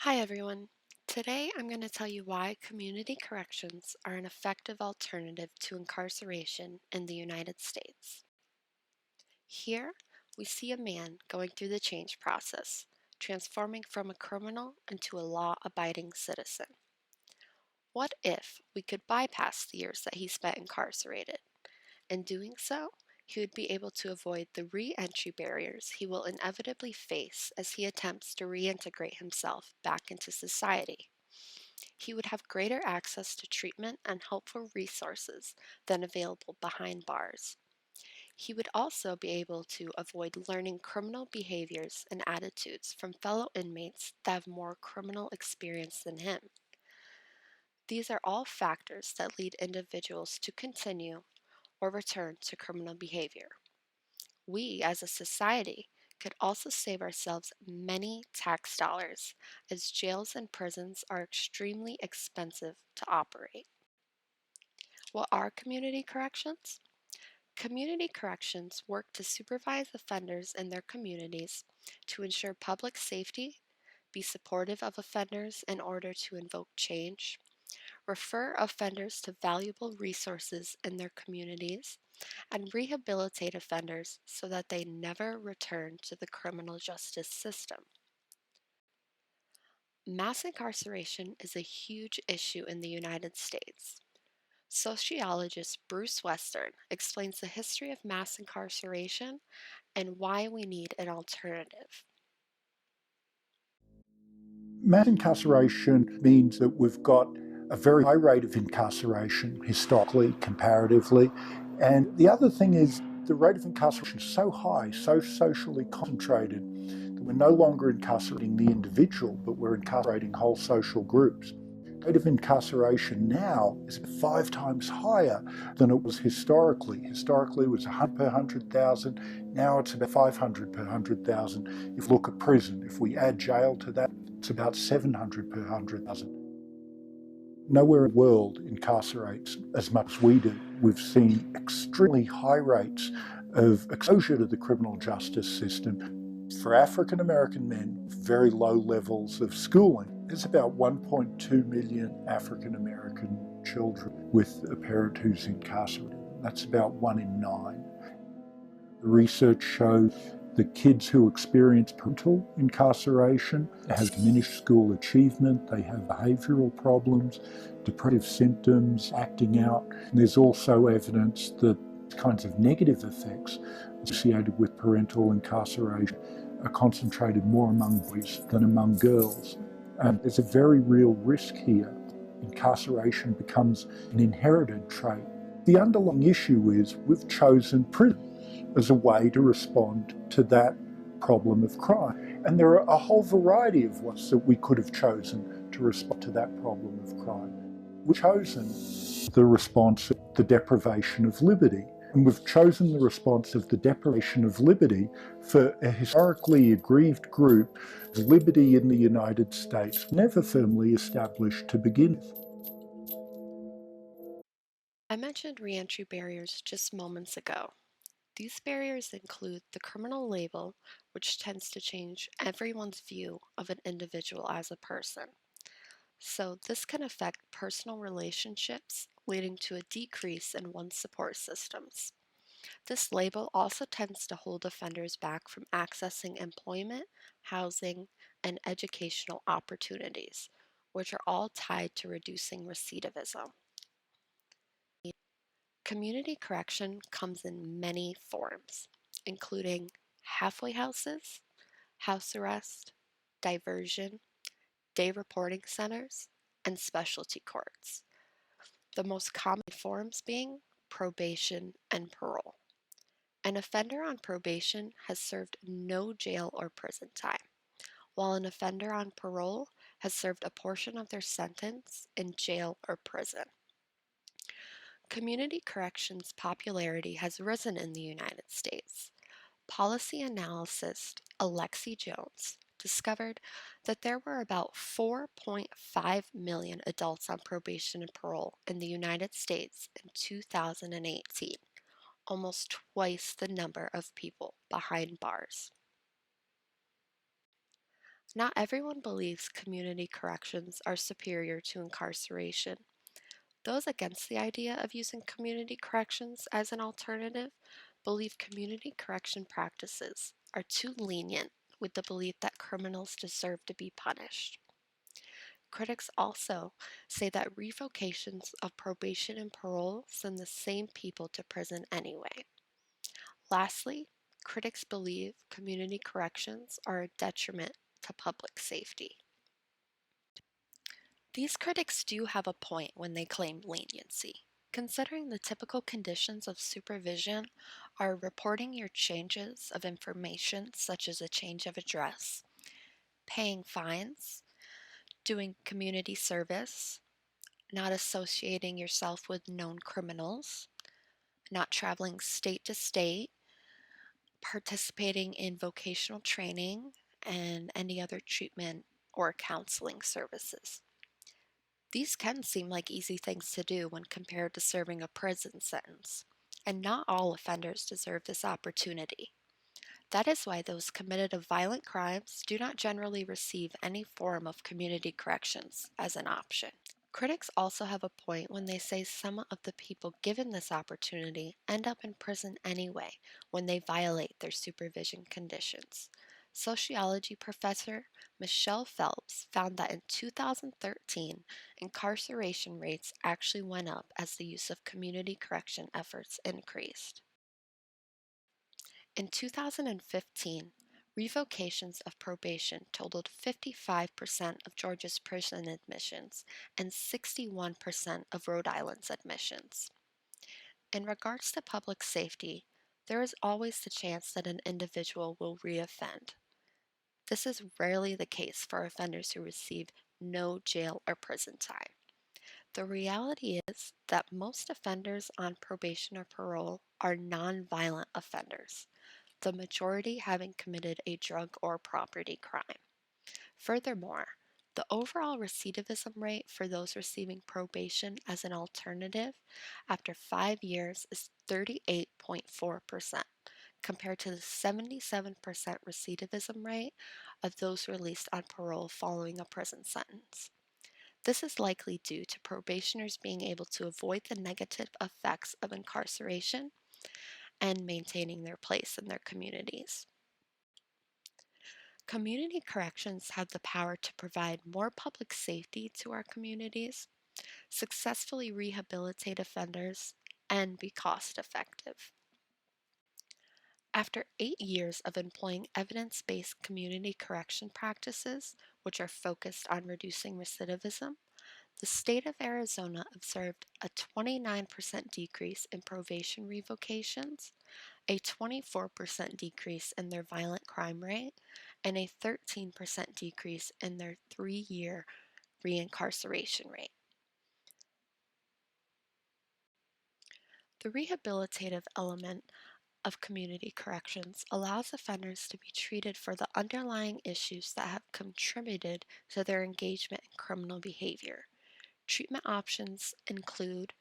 Hi everyone. Today I'm going to tell you why community corrections are an effective alternative to incarceration in the United States. Here, we see a man going through the change process, transforming from a criminal into a law-abiding citizen. What if we could bypass the years that he spent incarcerated? In doing so, he would be able to avoid the re-entry barriers he will inevitably face as he attempts to reintegrate himself back into society. He would have greater access to treatment and helpful resources than available behind bars. He would also be able to avoid learning criminal behaviors and attitudes from fellow inmates that have more criminal experience than him. These are all factors that lead individuals to continue or return to criminal behavior. We, as a society, could also save ourselves many tax dollars, as jails and prisons are extremely expensive to operate. What are community corrections? Community corrections work to supervise offenders in their communities to ensure public safety, be supportive of offenders in order to invoke change, refer offenders to valuable resources in their communities, and rehabilitate offenders so that they never return to the criminal justice system. Mass incarceration is a huge issue in the United States. Sociologist Bruce Western explains the history of mass incarceration and why we need an alternative. Mass incarceration means that we've got a very high rate of incarceration historically, comparatively. And the other thing is the rate of incarceration is so high, so socially concentrated, that we're no longer incarcerating the individual, but we're incarcerating whole social groups. The rate of incarceration now is 5 times higher than it was historically. Historically, it was 100 per 100,000. Now it's about 500 per 100,000. If you look at prison, if we add jail to that, it's about 700 per 100,000. Nowhere in the world incarcerates as much as we do. We've seen extremely high rates of exposure to the criminal justice system. For African American men, very low levels of schooling. There's about 1.2 million African American children with a parent who's incarcerated. That's about 1 in 9. The research shows that kids who experience parental incarceration have diminished school achievement, they have behavioural problems, depressive symptoms, acting out. And there's also evidence that kinds of negative effects associated with parental incarceration are concentrated more among boys than among girls. There's a very real risk here. Incarceration becomes an inherited trait. The underlying issue is we've chosen prison as a way to respond to that problem of crime. And there are a whole variety of ways that we could have chosen to respond to that problem of crime. We've chosen the response of the deprivation of liberty. And we've chosen the response of the deprivation of liberty for a historically aggrieved group. Liberty in the United States never firmly established to begin with. I mentioned reentry barriers just moments ago. These barriers include the criminal label, which tends to change everyone's view of an individual as a person. So this can affect personal relationships, leading to a decrease in one's support systems. This label also tends to hold offenders back from accessing employment, housing, and educational opportunities, which are all tied to reducing recidivism. Community correction comes in many forms, including halfway houses, house arrest, diversion, day reporting centers, and specialty courts. The most common forms being probation and parole. An offender on probation has served no jail or prison time, while an offender on parole has served a portion of their sentence in jail or prison. Community corrections popularity has risen in the United States. Policy analyst Alexi Jones discovered that there were about 4.5 million adults on probation and parole in the United States in 2018, almost twice the number of people behind bars. Not everyone believes community corrections are superior to incarceration. Those against the idea of using community corrections as an alternative believe community correction practices are too lenient with the belief that criminals deserve to be punished. Critics also say that revocations of probation and parole send the same people to prison anyway. Lastly, critics believe community corrections are a detriment to public safety. These critics do have a point when they claim leniency. Considering the typical conditions of supervision are reporting your changes of information, such as a change of address, paying fines, doing community service, not associating yourself with known criminals, not traveling state to state, participating in vocational training, and any other treatment or counseling services. These can seem like easy things to do when compared to serving a prison sentence, and not all offenders deserve this opportunity. That is why those committed of violent crimes do not generally receive any form of community corrections as an option. Critics also have a point when they say some of the people given this opportunity end up in prison anyway when they violate their supervision conditions. Sociology professor Michelle Phelps found that in 2013, incarceration rates actually went up as the use of community correction efforts increased. In 2015, revocations of probation totaled 55% of Georgia's prison admissions and 61% of Rhode Island's admissions. In regards to public safety, there is always the chance that an individual will reoffend. This is rarely the case for offenders who receive no jail or prison time. The reality is that most offenders on probation or parole are nonviolent offenders, the majority having committed a drug or property crime. Furthermore, the overall recidivism rate for those receiving probation as an alternative after 5 years is 38.4%, compared to the 77% recidivism rate of those released on parole following a prison sentence. This is likely due to probationers being able to avoid the negative effects of incarceration and maintaining their place in their communities. Community corrections have the power to provide more public safety to our communities, successfully rehabilitate offenders, and be cost effective. After 8 years of employing evidence based community correction practices, which are focused on reducing recidivism, the state of Arizona observed a 29% decrease in probation revocations, a 24% decrease in their violent crime rate, and a 13% decrease in their 3-year reincarceration rate. The rehabilitative element of community corrections allows offenders to be treated for the underlying issues that have contributed to their engagement in criminal behavior. Treatment options include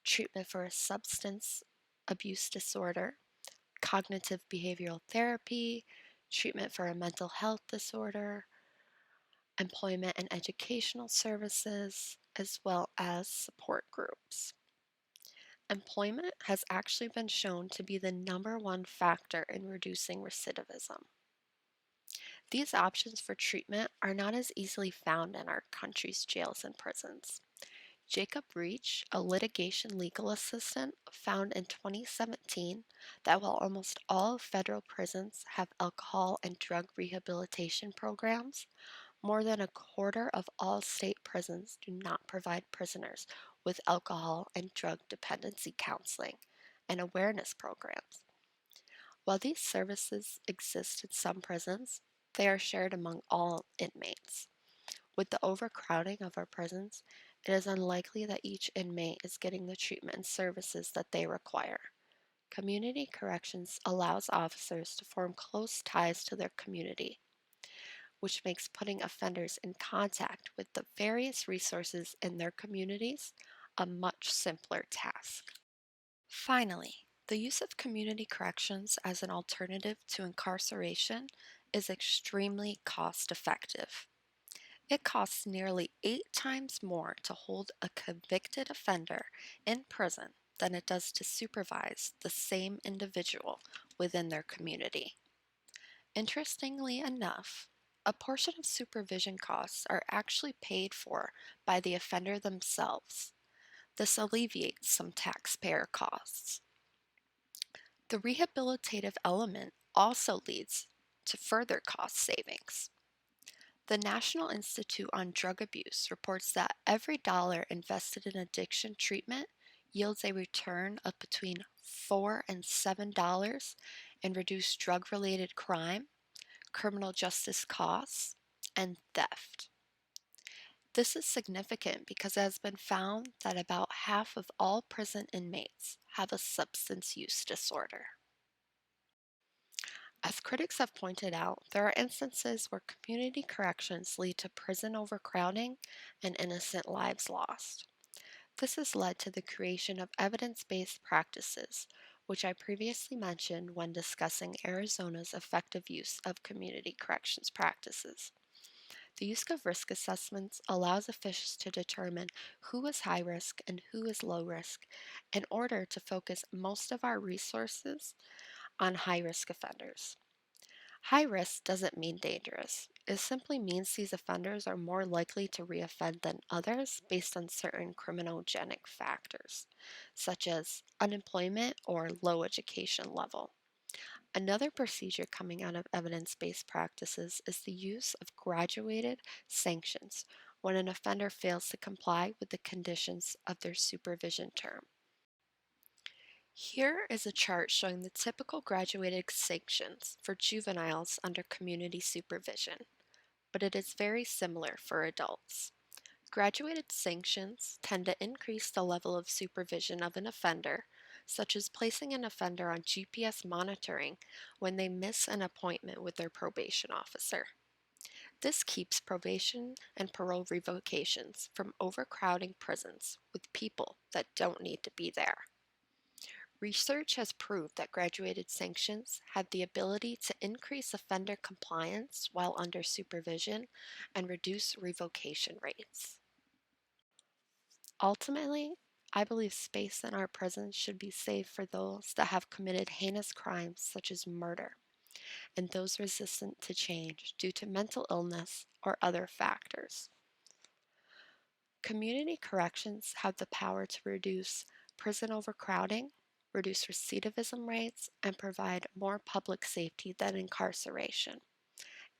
treatment for a substance abuse disorder, cognitive behavioral therapy, treatment for a mental health disorder, employment and educational services, as well as support groups. Employment has actually been shown to be the number one factor in reducing recidivism. These options for treatment are not as easily found in our country's jails and prisons. Jacob Reach, a litigation legal assistant, found in 2017 that while almost all federal prisons have alcohol and drug rehabilitation programs, more than a quarter of all state prisons do not provide prisoners with alcohol and drug dependency counseling and awareness programs. While these services exist in some prisons, they are shared among all inmates. With the overcrowding of our prisons, it is unlikely that each inmate is getting the treatment and services that they require. Community corrections allows officers to form close ties to their community, which makes putting offenders in contact with the various resources in their communities a much simpler task. Finally, the use of community corrections as an alternative to incarceration is extremely cost effective. It costs nearly 8 times more to hold a convicted offender in prison than it does to supervise the same individual within their community. Interestingly enough, a portion of supervision costs are actually paid for by the offender themselves. This alleviates some taxpayer costs. The rehabilitative element also leads to further cost savings. The National Institute on Drug Abuse reports that every dollar invested in addiction treatment yields a return of between $4 and $7 in reduced drug-related crime, criminal justice costs, and theft. This is significant because it has been found that about half of all prison inmates have a substance use disorder. As critics have pointed out, there are instances where community corrections lead to prison overcrowding and innocent lives lost. This has led to the creation of evidence-based practices, which I previously mentioned when discussing Arizona's effective use of community corrections practices. The use of risk assessments allows officials to determine who is high risk and who is low risk in order to focus most of our resources on high risk offenders. High risk doesn't mean dangerous. It simply means these offenders are more likely to reoffend than others based on certain criminogenic factors, such as unemployment or low education level. Another procedure coming out of evidence-based practices is the use of graduated sanctions when an offender fails to comply with the conditions of their supervision term. Here is a chart showing the typical graduated sanctions for juveniles under community supervision, but it is very similar for adults. Graduated sanctions tend to increase the level of supervision of an offender, such as placing an offender on GPS monitoring when they miss an appointment with their probation officer. This keeps probation and parole revocations from overcrowding prisons with people that don't need to be there. Research has proved that graduated sanctions have the ability to increase offender compliance while under supervision and reduce revocation rates. Ultimately, I believe space in our prisons should be saved for those that have committed heinous crimes such as murder and those resistant to change due to mental illness or other factors. Community corrections have the power to reduce prison overcrowding, reduce recidivism rates, and provide more public safety than incarceration,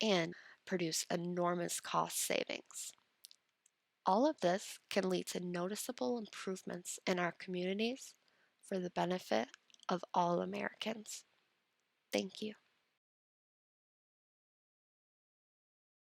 and produce enormous cost savings. All of this can lead to noticeable improvements in our communities for the benefit of all Americans. Thank you.